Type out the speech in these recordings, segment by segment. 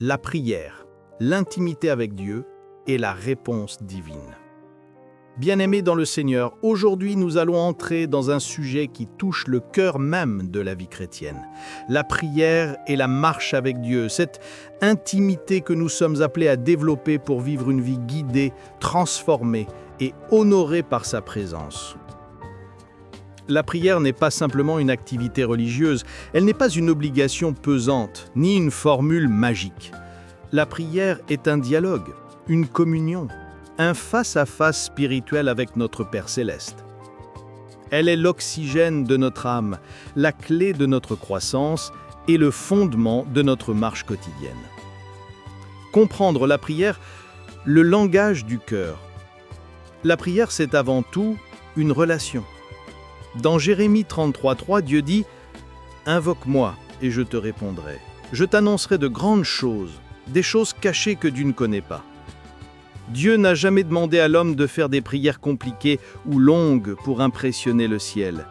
La prière, l'intimité avec Dieu et la réponse divine. Bien-aimés dans le Seigneur, aujourd'hui nous allons entrer dans un sujet qui touche le cœur même de la vie chrétienne. La prière et la marche avec Dieu, cette intimité que nous sommes appelés à développer pour vivre une vie guidée, transformée et honorée par sa présence. La prière n'est pas simplement une activité religieuse, elle n'est pas une obligation pesante, ni une formule magique. La prière est un dialogue, une communion, un face-à-face spirituel avec notre Père Céleste. Elle est l'oxygène de notre âme, la clé de notre croissance et le fondement de notre marche quotidienne. Comprendre la prière, le langage du cœur. La prière, c'est avant tout une relation. Dans Jérémie 33:3, Dieu dit « Invoque-moi et je te répondrai. Je t'annoncerai de grandes choses, des choses cachées que tu ne connais pas. » Dieu n'a jamais demandé à l'homme de faire des prières compliquées ou longues pour impressionner le ciel.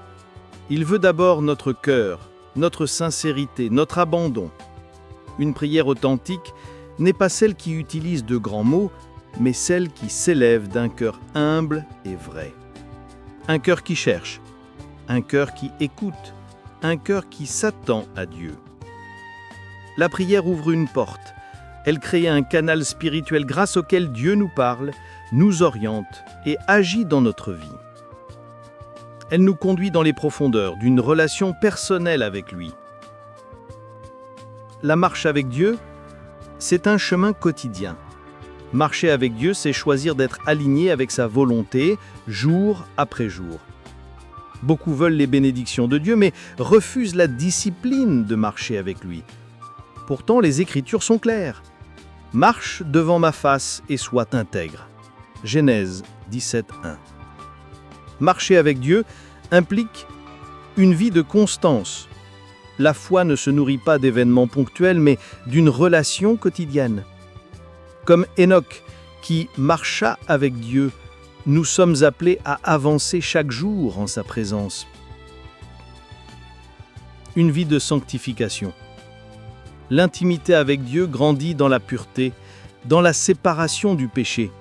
Il veut d'abord notre cœur, notre sincérité, notre abandon. Une prière authentique n'est pas celle qui utilise de grands mots, mais celle qui s'élève d'un cœur humble et vrai. Un cœur qui cherche, un cœur qui écoute, un cœur qui s'attend à Dieu. La prière ouvre une porte. Elle crée un canal spirituel grâce auquel Dieu nous parle, nous oriente et agit dans notre vie. Elle nous conduit dans les profondeurs d'une relation personnelle avec lui. La marche avec Dieu, c'est un chemin quotidien. Marcher avec Dieu, c'est choisir d'être aligné avec sa volonté, jour après jour. Beaucoup veulent les bénédictions de Dieu, mais refusent la discipline de marcher avec lui. Pourtant, les Écritures sont claires. « Marche devant ma face et sois intègre » Genèse 17:1. Marcher avec Dieu implique une vie de constance. La foi ne se nourrit pas d'événements ponctuels, mais d'une relation quotidienne. Comme Enoch, qui marcha avec Dieu, nous sommes appelés à avancer chaque jour en sa présence. Une vie de sanctification. L'intimité avec Dieu grandit dans la pureté, dans la séparation du péché.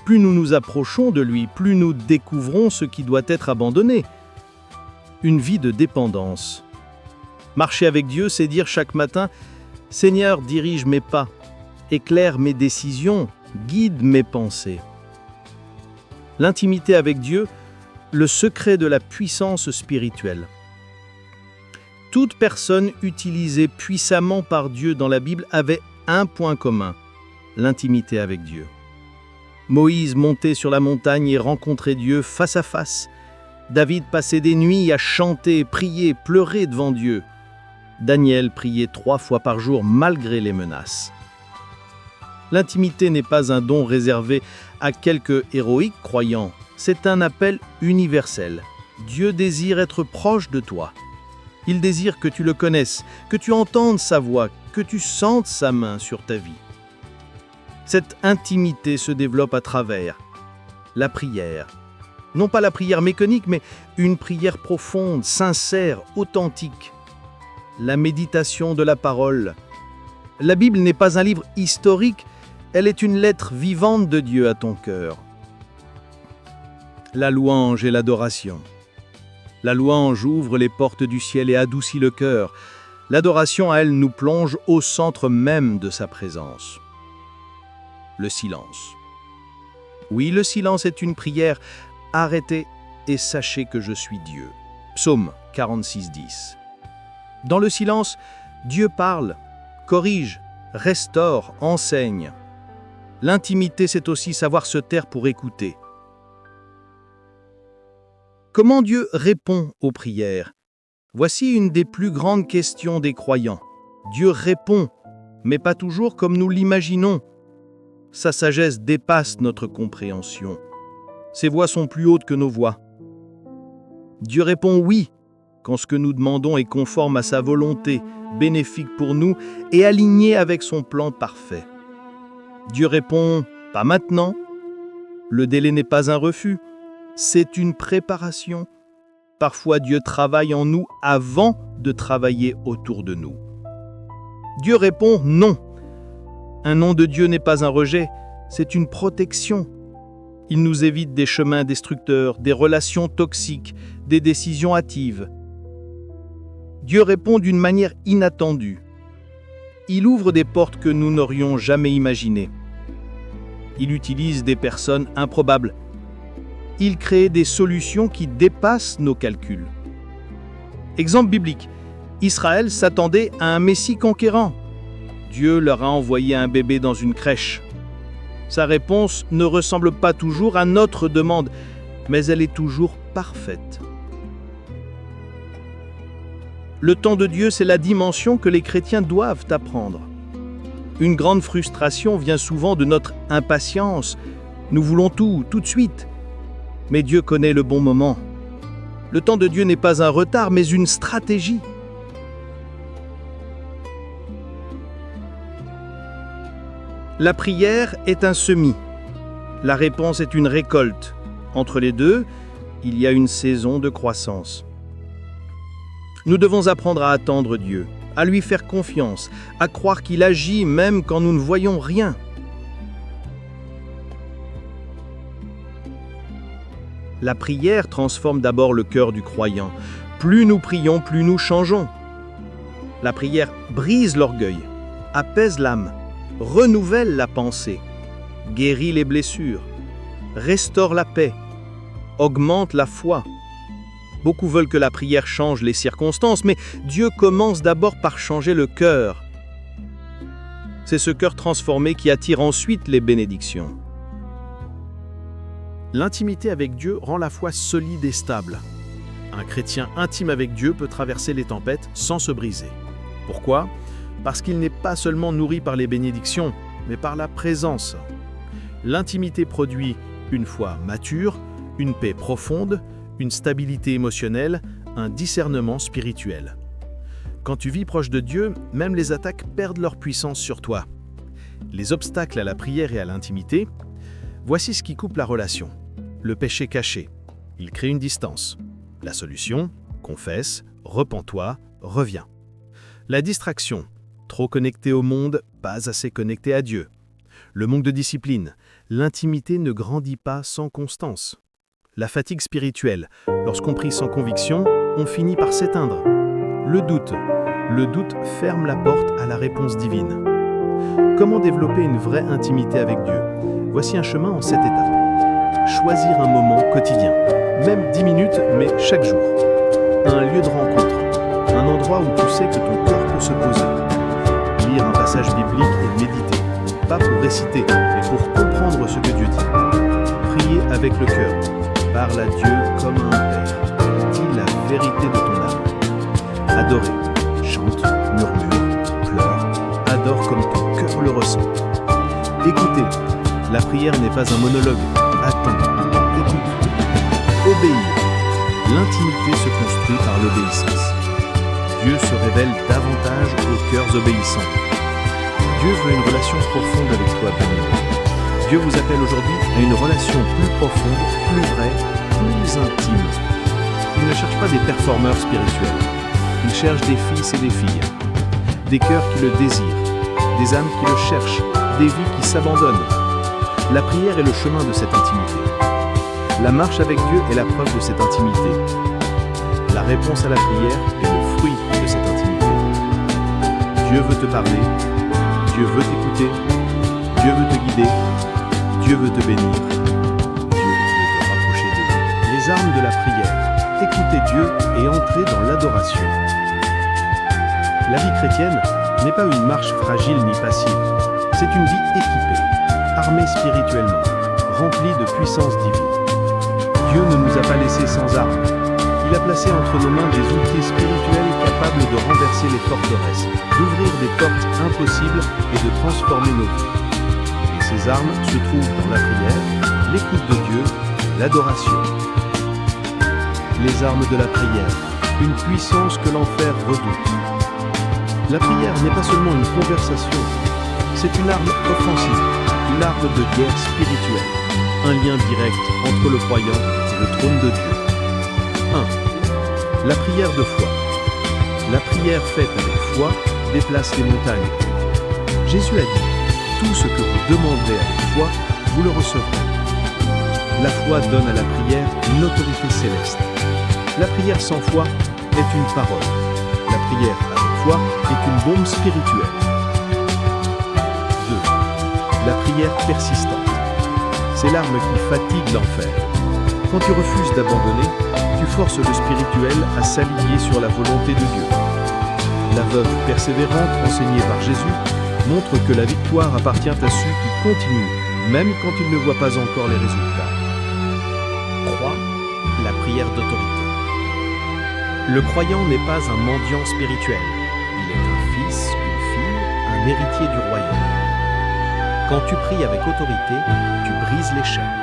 Plus nous nous approchons de lui, plus nous découvrons ce qui doit être abandonné. Une vie de dépendance. Marcher avec Dieu, c'est dire chaque matin « Seigneur, dirige mes pas, éclaire mes décisions, guide mes pensées. » L'intimité avec Dieu, le secret de la puissance spirituelle. Toute personne utilisée puissamment par Dieu dans la Bible avait un point commun, l'intimité avec Dieu. Moïse montait sur la montagne et rencontrait Dieu face à face. David passait des nuits à chanter, prier, pleurer devant Dieu. Daniel priait 3 fois par jour malgré les menaces. L'intimité n'est pas un don réservé à quelques héroïques croyants, c'est un appel universel. Dieu désire être proche de toi. Il désire que tu le connaisses, que tu entendes sa voix, que tu sentes sa main sur ta vie. Cette intimité se développe à travers la prière. Non pas la prière mécanique, mais une prière profonde, sincère, authentique. La méditation de la parole. La Bible n'est pas un livre historique, elle est une lettre vivante de Dieu à ton cœur. La louange et l'adoration. La louange ouvre les portes du ciel et adoucit le cœur. L'adoration, à elle, nous plonge au centre même de sa présence. Le silence. Oui, le silence est une prière. Arrêtez et sachez que je suis Dieu. Psaume 46:10. Dans le silence, Dieu parle, corrige, restaure, enseigne. L'intimité, c'est aussi savoir se taire pour écouter. Comment Dieu répond aux prières? Voici une des plus grandes questions des croyants. Dieu répond, mais pas toujours comme nous l'imaginons. Sa sagesse dépasse notre compréhension. Ses voix sont plus hautes que nos voix. Dieu répond oui, quand ce que nous demandons est conforme à sa volonté, bénéfique pour nous et aligné avec son plan parfait. Dieu répond « pas maintenant ». Le délai n'est pas un refus, c'est une préparation. Parfois, Dieu travaille en nous avant de travailler autour de nous. Dieu répond « non ». Un nom de Dieu n'est pas un rejet, c'est une protection. Il nous évite des chemins destructeurs, des relations toxiques, des décisions hâtives. Dieu répond d'une manière inattendue. Il ouvre des portes que nous n'aurions jamais imaginées. Il utilise des personnes improbables. Il crée des solutions qui dépassent nos calculs. Exemple biblique, Israël s'attendait à un Messie conquérant. Dieu leur a envoyé un bébé dans une crèche. Sa réponse ne ressemble pas toujours à notre demande, mais elle est toujours parfaite. Le temps de Dieu, c'est la dimension que les chrétiens doivent apprendre. Une grande frustration vient souvent de notre impatience. Nous voulons tout de suite. Mais Dieu connaît le bon moment. Le temps de Dieu n'est pas un retard, mais une stratégie. La prière est un semis. La réponse est une récolte. Entre les deux, il y a une saison de croissance. Nous devons apprendre à attendre Dieu, à lui faire confiance, à croire qu'il agit même quand nous ne voyons rien. La prière transforme d'abord le cœur du croyant. Plus nous prions, plus nous changeons. La prière brise l'orgueil, apaise l'âme, renouvelle la pensée, guérit les blessures, restaure la paix, augmente la foi. Beaucoup veulent que la prière change les circonstances, mais Dieu commence d'abord par changer le cœur. C'est ce cœur transformé qui attire ensuite les bénédictions. L'intimité avec Dieu rend la foi solide et stable. Un chrétien intime avec Dieu peut traverser les tempêtes sans se briser. Pourquoi ? Parce qu'il n'est pas seulement nourri par les bénédictions, mais par la présence. L'intimité produit une foi mature, une paix profonde, une stabilité émotionnelle, un discernement spirituel. Quand tu vis proche de Dieu, même les attaques perdent leur puissance sur toi. Les obstacles à la prière et à l'intimité, voici ce qui coupe la relation. Le péché caché, il crée une distance. La solution, confesse, repens-toi, reviens. La distraction, trop connecté au monde, pas assez connecté à Dieu. Le manque de discipline, l'intimité ne grandit pas sans constance. La fatigue spirituelle, lorsqu'on prie sans conviction, on finit par s'éteindre. Le doute ferme la porte à la réponse divine. Comment développer une vraie intimité avec Dieu ? Voici un chemin en 7 étapes. Choisir un moment quotidien, même 10 minutes, mais chaque jour. Un lieu de rencontre, un endroit où tu sais que ton cœur peut se poser. Lire un passage biblique et méditer, pas pour réciter, mais pour comprendre ce que Dieu dit. Prier avec le cœur. Parle à Dieu comme à un père. Dis la vérité de ton âme. Adorer. Chante, murmure, pleure. Adore comme ton cœur le ressent. Écoutez. La prière n'est pas un monologue. Attends. Écoute. Obéir. L'intimité se construit par l'obéissance. Dieu se révèle davantage aux cœurs obéissants. Dieu veut une relation profonde avec toi, bien-aimé. Dieu vous appelle aujourd'hui à une relation plus profonde, plus vraie, plus intime. Il ne cherche pas des performeurs spirituels. Il cherche des fils et des filles. Des cœurs qui le désirent, des âmes qui le cherchent, des vies qui s'abandonnent. La prière est le chemin de cette intimité. La marche avec Dieu est la preuve de cette intimité. La réponse à la prière est le fruit de cette intimité. Dieu veut te parler, Dieu veut t'écouter, Dieu veut te guider, Dieu veut te bénir, Dieu veut te rapprocher de lui. Les armes de la prière, écouter Dieu et entrer dans l'adoration. La vie chrétienne n'est pas une marche fragile ni passive, c'est une vie équipée, armée spirituellement, remplie de puissance divine. Dieu ne nous a pas laissés sans armes. Il a placé entre nos mains des outils spirituels capables de renverser les forteresses, d'ouvrir des portes impossibles et de transformer nos vies. Et ces armes se trouvent dans la prière, l'écoute de Dieu, l'adoration. Les armes de la prière, une puissance que l'enfer redoute. La prière n'est pas seulement une conversation, c'est une arme offensive, une arme de guerre spirituelle, un lien direct entre le croyant et le trône de Dieu. 1. La prière de foi. La prière faite avec foi déplace les montagnes. Jésus a dit, tout ce que vous demanderez avec foi, vous le recevrez. La foi donne à la prière une autorité céleste. La prière sans foi est une parole. La prière avec foi est une bombe spirituelle. 2. La prière persistante. C'est l'arme qui fatigue l'enfer. Quand tu refuses d'abandonner, tu forces le spirituel à s'aligner sur la volonté de Dieu. La veuve persévérante enseignée par Jésus montre que la victoire appartient à ceux qui continuent, même quand ils ne voient pas encore les résultats. 3. La prière d'autorité. Le croyant n'est pas un mendiant spirituel. Il est un fils, une fille, un héritier du royaume. Quand tu pries avec autorité, tu brises les chaînes.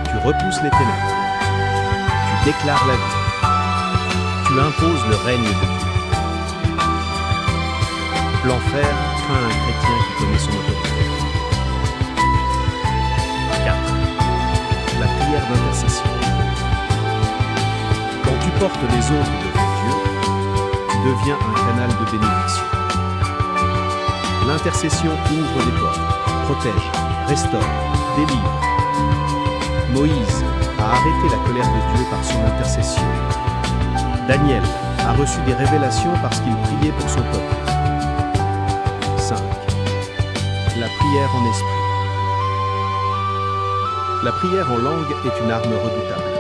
Tu repousses les ténèbres. Tu déclares la vie. Tu imposes le règne de Dieu. L'enfer craint un chrétien qui connaît son autorité. 4. La prière d'intercession. Quand tu portes les autres devant Dieu, tu deviens un canal de bénédiction. L'intercession ouvre les portes, protège, restaure, délivre. Moïse a arrêté la colère de Dieu par son intercession. Daniel a reçu des révélations parce qu'il priait pour son peuple. 5. La prière en esprit. La prière en langue est une arme redoutable.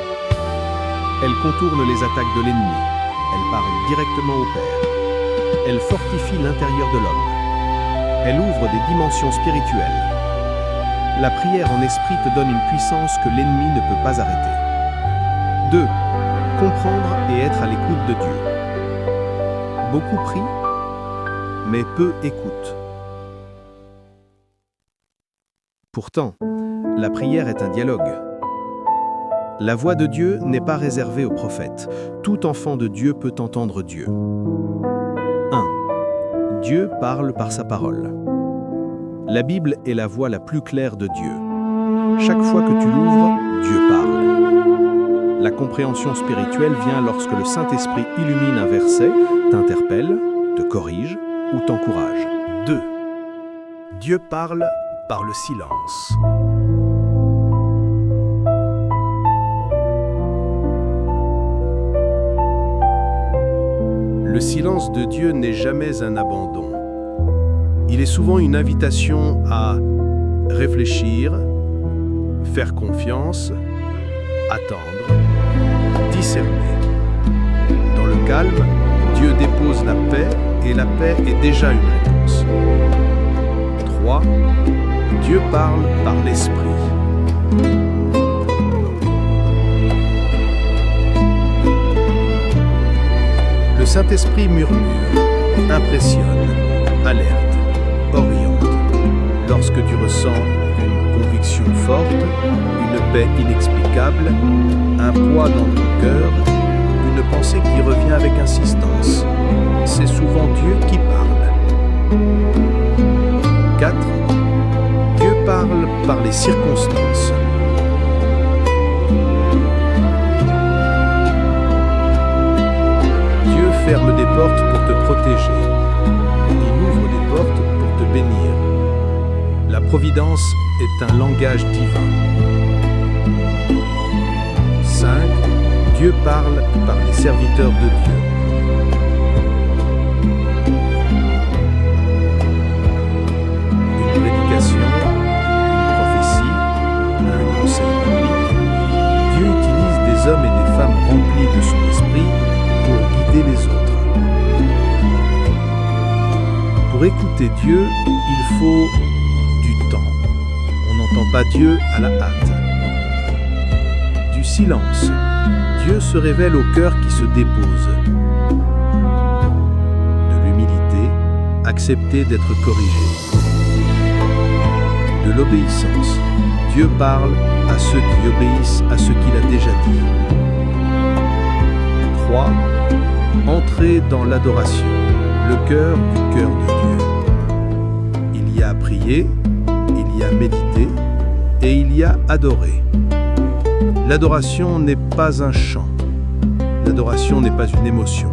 Elle contourne les attaques de l'ennemi. Elle parle directement au Père. Elle fortifie l'intérieur de l'homme. Elle ouvre des dimensions spirituelles. La prière en esprit te donne une puissance que l'ennemi ne peut pas arrêter. 2. Comprendre et être à l'écoute de Dieu. Beaucoup prient, mais peu écoutent. Pourtant, la prière est un dialogue. La voix de Dieu n'est pas réservée aux prophètes. Tout enfant de Dieu peut entendre Dieu. 1. Dieu parle par sa parole. La Bible est la voix la plus claire de Dieu. Chaque fois que tu l'ouvres, Dieu parle. La compréhension spirituelle vient lorsque le Saint-Esprit illumine un verset, t'interpelle, te corrige ou t'encourage. 2. Dieu parle par le silence. Le silence de Dieu n'est jamais un abandon. Il est souvent une invitation à réfléchir, faire confiance, attendre, discerner. Dans le calme, Dieu dépose la paix et la paix est déjà une réponse. 3. Dieu parle par l'Esprit. Le Saint-Esprit murmure, impressionne, alerte, oriente. Lorsque tu ressens une conviction forte, une paix inexplicable, un poids dans ton cœur, une pensée qui revient avec insistance, c'est souvent Dieu qui parle. 4. Dieu parle par les circonstances. Dieu ferme des portes pour te protéger. Il ouvre des portes pour te bénir. La providence est un langage divin. 5. Dieu parle par les serviteurs de Dieu. Une prédication, une prophétie, un conseil public. Dieu utilise des hommes et des femmes remplis de son esprit pour guider les autres. Pour écouter Dieu, il faut du temps. On n'entend pas Dieu à la hâte. Du silence. Dieu se révèle au cœur qui se dépose. De l'humilité, accepter d'être corrigé. De l'obéissance. Dieu parle à ceux qui obéissent à ce qu'il a déjà dit. 3. Entrer dans l'adoration, le cœur du cœur de Dieu. Il y a prié, il y a médité et il y a adoré. L'adoration n'est pas un chant. L'adoration n'est pas une émotion.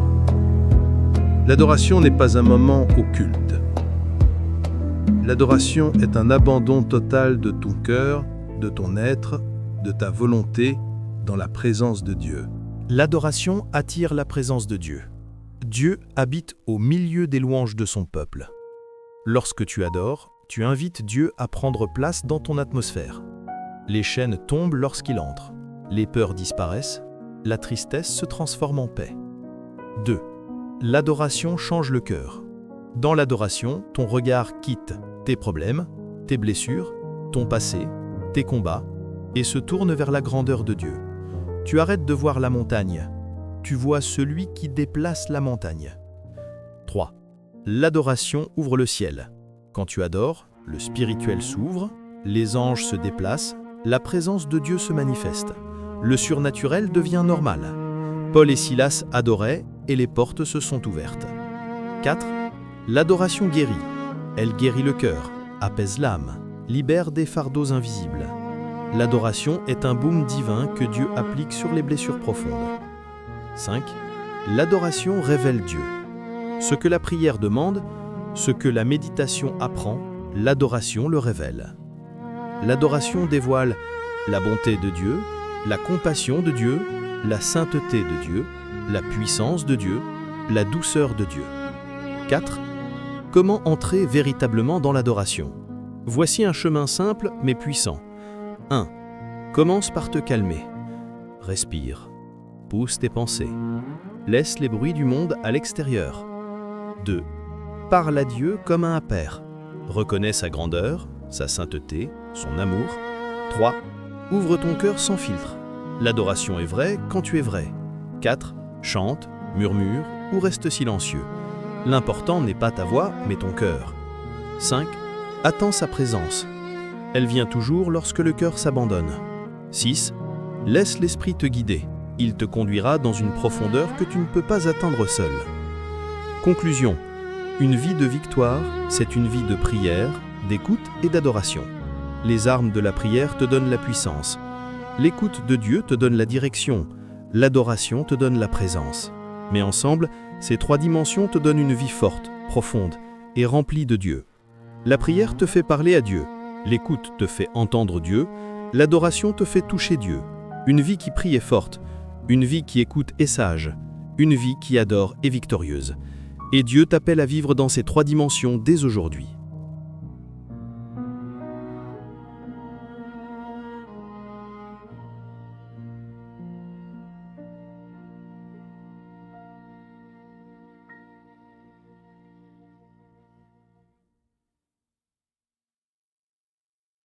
L'adoration n'est pas un moment occulte. L'adoration est un abandon total de ton cœur, de ton être, de ta volonté, dans la présence de Dieu. L'adoration attire la présence de Dieu. Dieu habite au milieu des louanges de son peuple. Lorsque tu adores, tu invites Dieu à prendre place dans ton atmosphère. Les chaînes tombent lorsqu'il entre. Les peurs disparaissent. La tristesse se transforme en paix. 2. L'adoration change le cœur. Dans l'adoration, ton regard quitte tes problèmes, tes blessures, ton passé, tes combats, et se tourne vers la grandeur de Dieu. Tu arrêtes de voir la montagne. Tu vois celui qui déplace la montagne. 3. L'adoration ouvre le ciel. Quand tu adores, le spirituel s'ouvre, les anges se déplacent, la présence de Dieu se manifeste. Le surnaturel devient normal. Paul et Silas adoraient et les portes se sont ouvertes. 4. L'adoration guérit. Elle guérit le cœur, apaise l'âme, libère des fardeaux invisibles. L'adoration est un baume divin que Dieu applique sur les blessures profondes. 5. L'adoration révèle Dieu. Ce que la prière demande, ce que la méditation apprend, l'adoration le révèle. L'adoration dévoile la bonté de Dieu, la compassion de Dieu, la sainteté de Dieu, la puissance de Dieu, la douceur de Dieu. 4. Comment entrer véritablement dans l'adoration? Voici un chemin simple mais puissant. 1. Commence par te calmer. Respire. Pousse tes pensées. Laisse les bruits du monde à l'extérieur. 2. Parle à Dieu comme à un père. Reconnais sa grandeur, sa sainteté, son amour. 3. Ouvre ton cœur sans filtre. L'adoration est vraie quand tu es vrai. 4. Chante, murmure ou reste silencieux. L'important n'est pas ta voix, mais ton cœur. 5. Attends sa présence. Elle vient toujours lorsque le cœur s'abandonne. 6. Laisse l'esprit te guider. Il te conduira dans une profondeur que tu ne peux pas atteindre seul. Conclusion. Une vie de victoire, c'est une vie de prière, d'écoute et d'adoration. Les armes de la prière te donnent la puissance. L'écoute de Dieu te donne la direction. L'adoration te donne la présence. Mais ensemble, ces 3 dimensions te donnent une vie forte, profonde et remplie de Dieu. La prière te fait parler à Dieu. L'écoute te fait entendre Dieu. L'adoration te fait toucher Dieu. Une vie qui prie est forte. Une vie qui écoute est sage. Une vie qui adore est victorieuse. Et Dieu t'appelle à vivre dans ces 3 dimensions dès aujourd'hui.